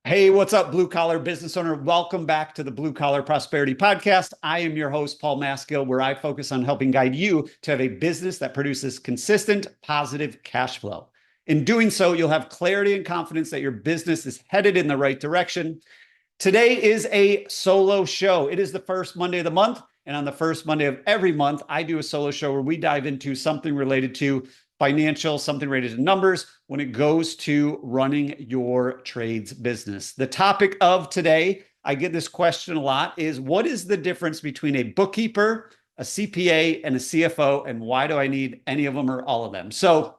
Hey, what's up, blue collar business owner? Welcome back to the Blue Collar Prosperity Podcast. I am your host, Paul Maskill, where I focus on helping guide you to have a business that produces consistent, positive cash flow. In doing so, you'll have clarity and confidence that your business is headed in the right direction. Today is a solo show. It is the first Monday of the month. And on the first Monday of every month, I do a solo show where we dive into something related to financial, something related to numbers when it goes to running your trades business. The topic of today, I get this question a lot, is what is the difference between a bookkeeper, a CPA, and a CFO, and why do I need any of them or all of them? So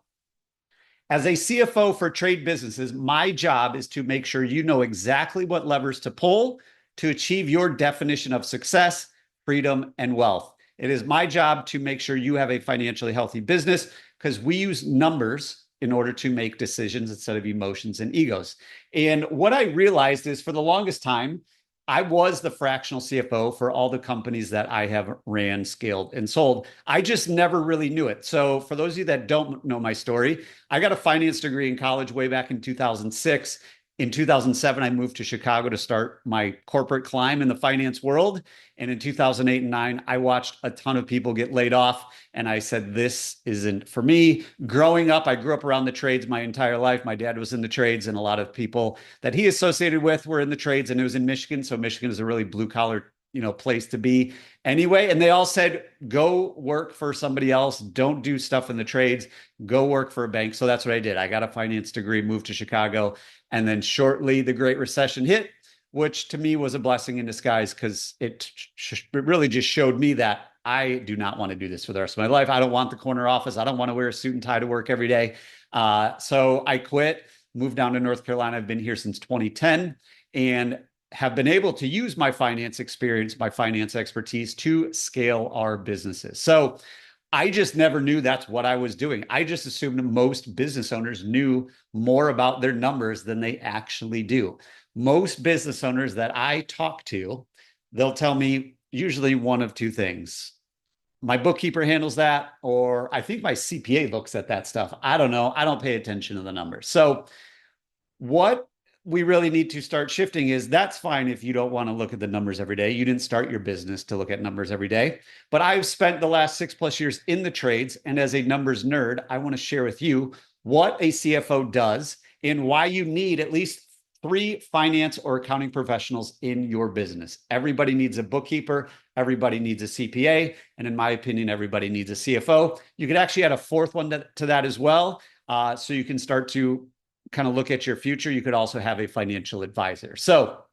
as a CFO for trade businesses, my job is to make sure you know exactly what levers to pull to achieve your definition of success, freedom, and wealth. It is my job to make sure you have a financially healthy business because we use numbers in order to make decisions instead of emotions and egos. And what I realized is for the longest time, I was the fractional CFO for all the companies that I have ran, scaled, and sold. I just never really knew it. So for those of you that don't know my story, I got a finance degree in college way back in 2006. In 2007, I moved to Chicago to start my corporate climb in the finance world. And in 2008 and 9, I watched a ton of people get laid off. And I said, this isn't for me. Growing up, I grew up around the trades my entire life. My dad was in the trades, and a lot of people that he associated with were in the trades, and it was in Michigan. So Michigan is a really blue collar, place to be anyway. And they all said, go work for somebody else. Don't do stuff in the trades. Go work for a bank. So that's what I did. I got a finance degree, moved to Chicago. And then shortly the Great Recession hit, which to me was a blessing in disguise because it really just showed me that I do not want to do this for the rest of my life. I don't want the corner office. I don't want to wear a suit and tie to work every day. So I quit, moved down to North Carolina. I've been here since 2010 and have been able to use my finance experience, my finance expertise to scale our businesses. So I just never knew that's what I was doing. I just assumed most business owners knew more about their numbers than they actually do. Most business owners that I talk to, they'll tell me usually one of two things. My bookkeeper handles that, or I think my CPA looks at that stuff. I don't know. I don't pay attention to the numbers. So what we really need to start shifting is that's fine if you don't want to look at the numbers every day. You didn't start your business to look at numbers every day. But I've spent the last 6+ years in the trades. And as a numbers nerd, I want to share with you what a CFO does and why you need at least 3 finance or accounting professionals in your business. Everybody needs a bookkeeper. Everybody needs a CPA. And in my opinion, everybody needs a CFO. You could actually add a 4th one to that as well. So you can start to kind of look at your future. You could also have a financial advisor. So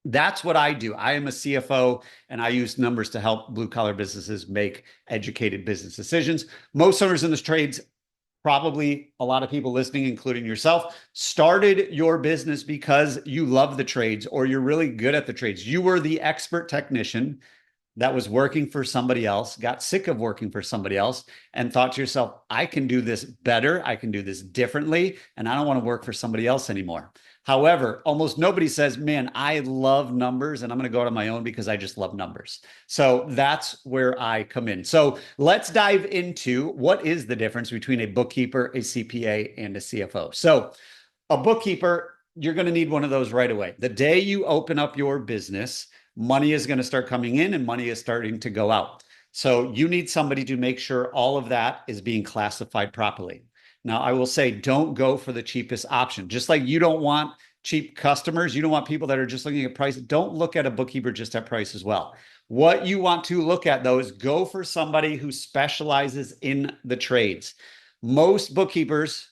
that's what I do. I am a CFO and I use numbers to help blue collar businesses make educated business decisions. Most owners in this trades, probably a lot of people listening, including yourself, started your business because you love the trades or you're really good at the trades. You were the expert technician that was working for somebody else, got sick of working for somebody else, and thought to yourself, I can do this better. I can do this differently, and I don't want to work for somebody else anymore. However, almost nobody says, man, I love numbers and I'm going to go out on my own because I just love numbers. So that's where I come in. So let's dive into what is the difference between a bookkeeper, a CPA, and a CFO. So a bookkeeper, you're going to need one of those right away. The day you open up your business, money is going to start coming in and money is starting to go out. So you need somebody to make sure all of that is being classified properly. Now, I will say, don't go for the cheapest option. Just like you don't want cheap customers, you don't want people that are just looking at price. Don't look at a bookkeeper just at price as well. What you want to look at, though, is go for somebody who specializes in the trades. Most bookkeepers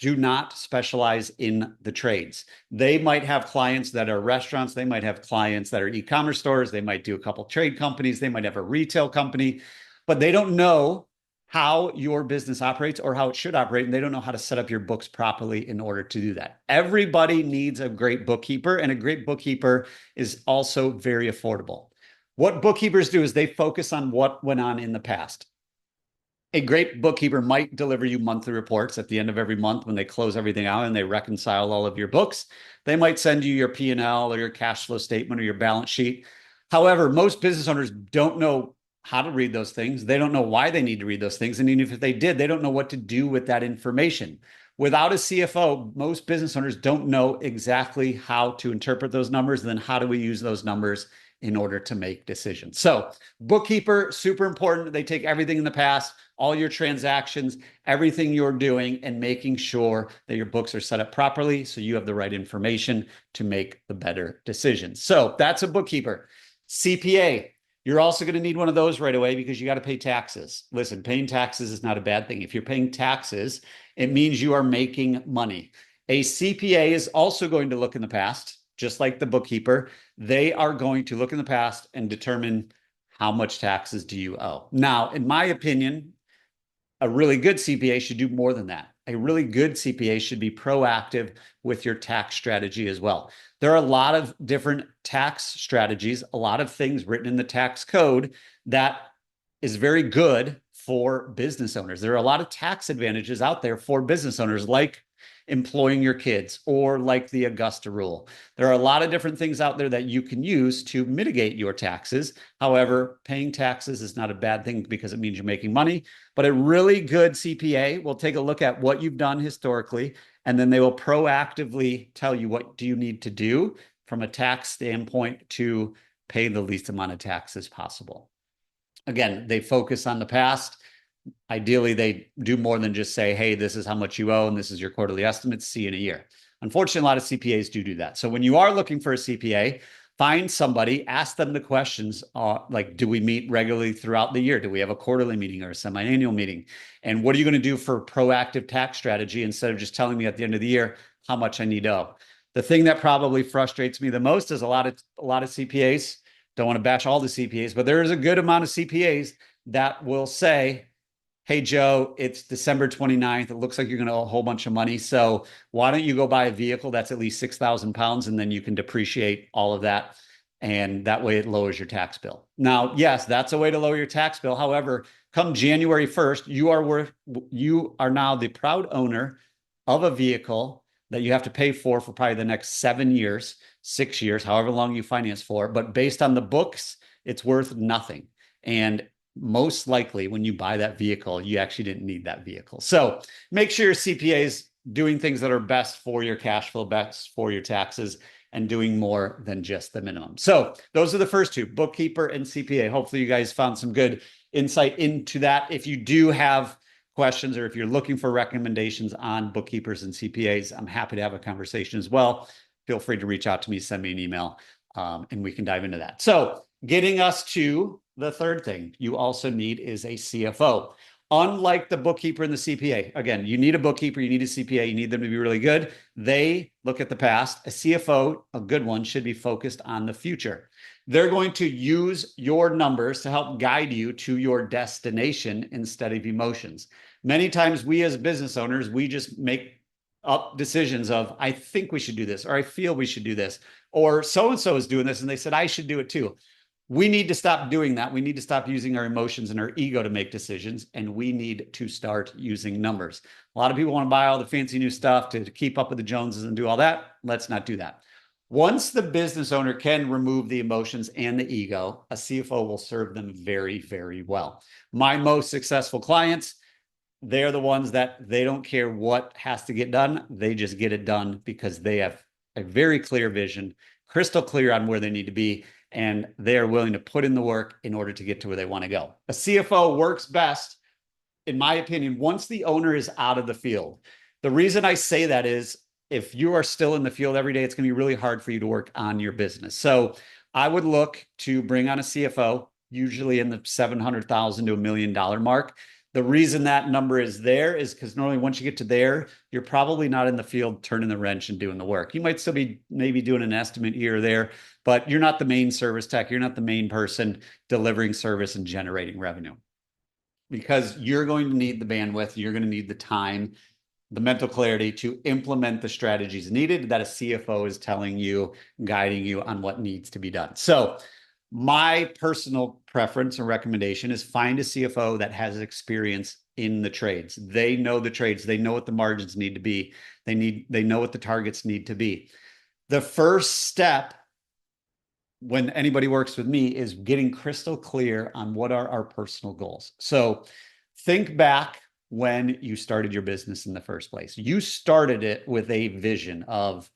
do not specialize in the trades. They might have clients that are restaurants. They might have clients that are e-commerce stores. They might do a couple trade companies. They might have a retail company, but they don't know how your business operates or how it should operate. And they don't know how to set up your books properly in order to do that. Everybody needs a great bookkeeper, and a great bookkeeper is also very affordable. What bookkeepers do is they focus on what went on in the past. A great bookkeeper might deliver you monthly reports at the end of every month when they close everything out and they reconcile all of your books. They might send you your P&L or your cash flow statement or your balance sheet. However, most business owners don't know how to read those things. They don't know why they need to read those things. And even if they did, they don't know what to do with that information. without a CFO, most business owners don't know exactly how to interpret those numbers. And then how do we use those numbers in order to make decisions? So bookkeeper, super important. They take everything in the past, all your transactions, everything you're doing, and making sure that your books are set up properly so you have the right information to make the better decisions. So that's a bookkeeper. CPA, you're also going to need one of those right away because you got to pay taxes. Listen, paying taxes is not a bad thing. If you're paying taxes, it means you are making money. A CPA is also going to look in the past, just like the bookkeeper. They are going to look in the past and determine how much taxes do you owe. Now, in my opinion, a really good CPA should do more than that. A really good CPA should be proactive with your tax strategy as well. There are a lot of different tax strategies, a lot of things written in the tax code that is very good for business owners. There are a lot of tax advantages out there for business owners, like employing your kids or like the Augusta rule. There are a lot of different things out there that you can use to mitigate your taxes. However, paying taxes is not a bad thing because it means you're making money. But a really good CPA will take a look at what you've done historically, and then they will proactively tell you what do you need to do from a tax standpoint to pay the least amount of taxes possible. Again, they focus on the past. Ideally, they do more than just say, hey, this is how much you owe and this is your quarterly estimate. See you in a year. Unfortunately, a lot of CPAs do that. So when you are looking for a CPA, find somebody, ask them the questions like, do we meet regularly throughout the year? Do we have a quarterly meeting or a semi-annual meeting? And what are you going to do for proactive tax strategy instead of just telling me at the end of the year how much I need to owe? The thing that probably frustrates me the most is a lot of CPAs, don't want to bash all the CPAs, but there is a good amount of CPAs that will say, hey, Joe, it's December 29th. It looks like you're going to owe a whole bunch of money. So why don't you go buy a vehicle that's at least 6,000 pounds and then you can depreciate all of that. And that way it lowers your tax bill. Now, yes, that's a way to lower your tax bill. However, come January 1st, you are now the proud owner of a vehicle that you have to pay for probably the next 7 years, 6 years, however long you finance for. But based on the books, it's worth nothing. And most likely when you buy that vehicle, you actually didn't need that vehicle. So make sure your CPA is doing things that are best for your cash flow, best for your taxes, and doing more than just the minimum. So those are the first two, bookkeeper and CPA. Hopefully you guys found some good insight into that. If you do have questions or if you're looking for recommendations on bookkeepers and CPAs, I'm happy to have a conversation as well. Feel free to reach out to me, send me an email, and we can dive into that. So getting us to the third thing you also need is a CFO. Unlike the bookkeeper and the CPA, again, you need a bookkeeper, you need a CPA, you need them to be really good. They look at the past. A CFO, a good one, should be focused on the future. They're going to use your numbers to help guide you to your destination instead of emotions. Many times we as business owners, we just make up decisions of, I think we should do this, or I feel we should do this, or so-and-so is doing this and they said I should do it too. We need to stop doing that. We need to stop using our emotions and our ego to make decisions, and we need to start using numbers. A lot of people want to buy all the fancy new stuff to keep up with the Joneses and do all that. Let's not do that. Once the business owner can remove the emotions and the ego, a CFO will serve them very, very well. My most successful clients, they're the ones that they don't care what has to get done. They just get it done because they have a very clear vision, crystal clear on where they need to be, and they are willing to put in the work in order to get to where they want to go. A CFO works best, in my opinion, once the owner is out of the field. The reason I say that is if you are still in the field every day, it's going to be really hard for you to work on your business. So I would look to bring on a CFO, usually in the $700,000 to $1 million mark. The reason that number is there is because normally once you get to there, you're probably not in the field turning the wrench and doing the work. You might still be maybe doing an estimate here or there, but you're not the main service tech. You're not the main person delivering service and generating revenue, because you're going to need the bandwidth. You're going to need the time, the mental clarity to implement the strategies needed that a CFO is telling you, guiding you on what needs to be done. So my personal preference and recommendation is find a CFO that has experience in the trades. They know the trades. They know what the margins need to be. They know what the targets need to be. The first step when anybody works with me is getting crystal clear on what are our personal goals. So think back when you started your business in the first place. You started it with a vision of,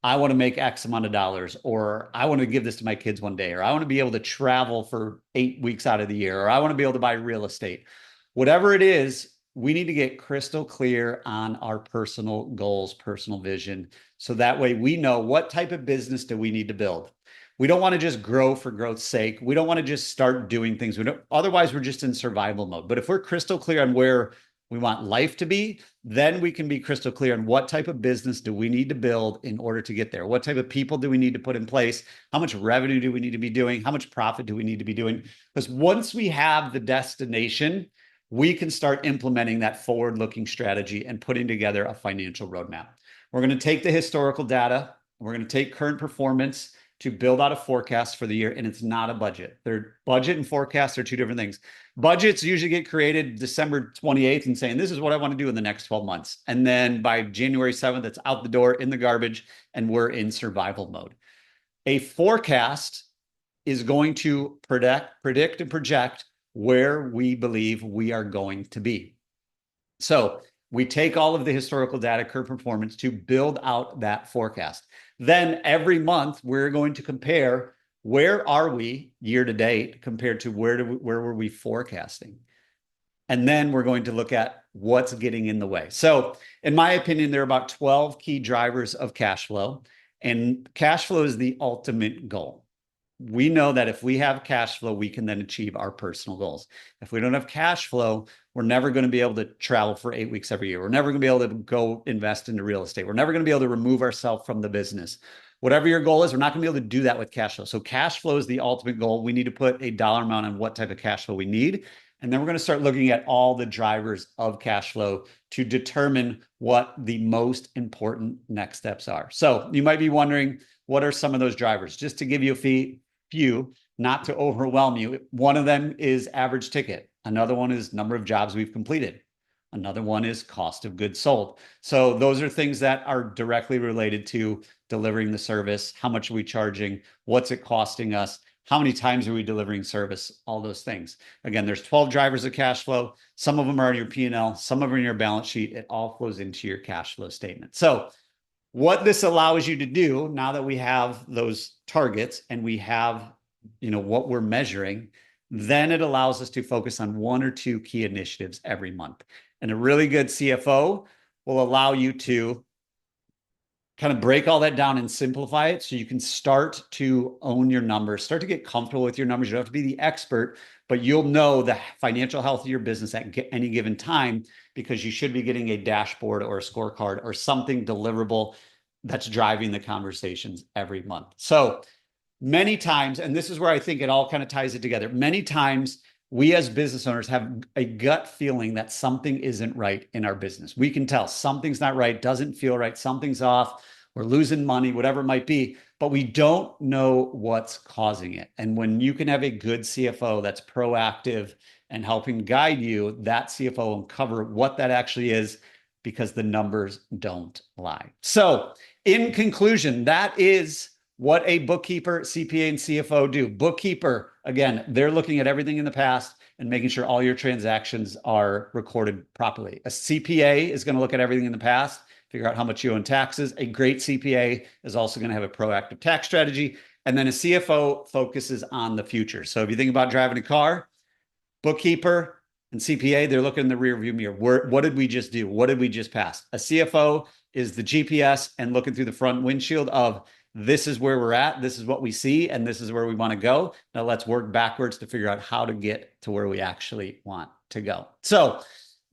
I want to make X amount of dollars, or I want to give this to my kids one day, or I want to be able to travel for 8 weeks out of the year, or I want to be able to buy real estate. Whatever it is, we need to get crystal clear on our personal goals, personal vision. So that way we know what type of business do we need to build. We don't want to just grow for growth's sake. We don't want to just start doing things. Otherwise, we're just in survival mode. But if we're crystal clear on where we want life to be, then we can be crystal clear on what type of business do we need to build in order to get there? What type of people do we need to put in place? How much revenue do we need to be doing? How much profit do we need to be doing? Because once we have the destination, we can start implementing that forward-looking strategy and putting together a financial roadmap. We're going to take the historical data, we're going to take current performance to build out a forecast for the year, and it's not a budget. Their budget and forecast are two different things. Budgets usually get created December 28th and saying, this is what I want to do in the next 12 months. And then by January 7th, it's out the door in the garbage, and we're in survival mode. A forecast is going to predict and project where we believe we are going to be. So we take all of the historical data, current performance, to build out that forecast. Then every month we're going to compare, where are we year to date compared to where were we forecasting? And then we're going to look at what's getting in the way. So in my opinion, there are about 12 key drivers of cash flow, and cash flow is the ultimate goal. We know that if we have cash flow, we can then achieve our personal goals. If we don't have cash flow, we're never going to be able to travel for 8 weeks every year. We're never going to be able to go invest into real estate. We're never going to be able to remove ourselves from the business. Whatever your goal is, we're not going to be able to do that with cash flow. So cash flow is the ultimate goal. We need to put a dollar amount on what type of cash flow we need. And then we're going to start looking at all the drivers of cash flow to determine what the most important next steps are. So you might be wondering, what are some of those drivers? Just to give you a few, not to overwhelm you. One of them is average ticket. Another one is number of jobs we've completed. Another one is cost of goods sold. So those are things that are directly related to delivering the service. How much are we charging? What's it costing us? How many times are we delivering service? All those things. Again, there's 12 drivers of cash flow. Some of them are in your P&L. Some of them are in your balance sheet. It all flows into your cash flow statement. So what this allows you to do, now that we have those targets and we have, what we're measuring, then it allows us to focus on one or two key initiatives every month. And a really good CFO will allow you to kind of break all that down and simplify it so you can start to own your numbers, start to get comfortable with your numbers. You don't have to be the expert, but you'll know the financial health of your business at any given time, because you should be getting a dashboard or a scorecard or something deliverable that's driving the conversations every month. So many times, and this is where I think it all kind of ties it together, many times we as business owners have a gut feeling that something isn't right in our business. We can tell something's not right, doesn't feel right, something's off, we're losing money, whatever it might be, but we don't know what's causing it. And when you can have a good CFO that's proactive and helping guide you, that CFO will uncover what that actually is, because the numbers don't lie. So in conclusion, that is what a bookkeeper, CPA, and CFO do. Bookkeeper, again, they're looking at everything in the past and making sure all your transactions are recorded properly. A CPA is going to look at everything in the past, figure out how much you owe in taxes. A great CPA is also going to have a proactive tax strategy. And then a CFO focuses on the future. So if you think about driving a car, bookkeeper and CPA, they're looking in the rear view mirror. What did we just do? What did we just pass? A CFO is the GPS and looking through the front windshield of, this is where we're at, this is what we see, and this is where we want to go. Now let's work backwards to figure out how to get to where we actually want to go. So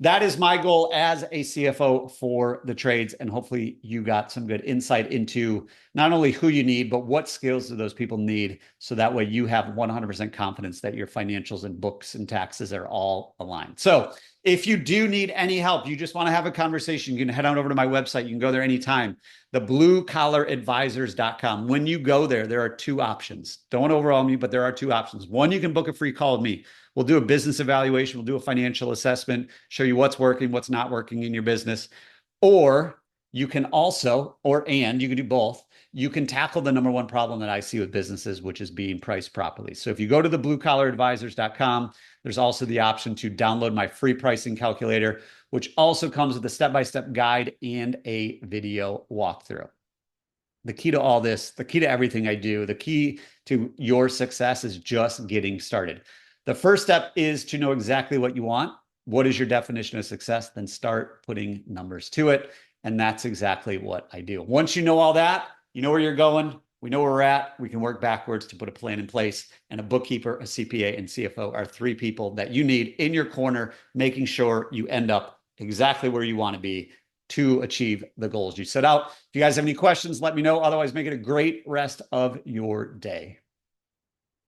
that is my goal as a CFO for the trades. And hopefully you got some good insight into not only who you need, but what skills do those people need. So that way you have 100% confidence that your financials and books and taxes are all aligned. So if you do need any help, you just want to have a conversation, you can head on over to my website. You can go there anytime, thebluecollaradvisors.com. When you go there, there are two options. Don't overwhelm you, but there are two options. One, you can book a free call with me. We'll do a business evaluation. We'll do a financial assessment, show you what's working, what's not working in your business. Or you can also, and you can do both. You can tackle the number one problem that I see with businesses, which is being priced properly. So if you go to thebluecollaradvisors.com, There's also the option to download my free pricing calculator, which also comes with a step-by-step guide and a video walkthrough. The key to all this, the key to everything I do, the key to your success is just getting started. The first step is to know exactly what you want. What is your definition of success? Then start putting numbers to it. And that's exactly what I do. Once you know all that, you know where you're going, we know where we're at, we can work backwards to put a plan in place. And a bookkeeper, a CPA, and CFO are 3 people that you need in your corner, making sure you end up exactly where you want to be to achieve the goals you set out. If you guys have any questions, let me know. Otherwise, make it a great rest of your day.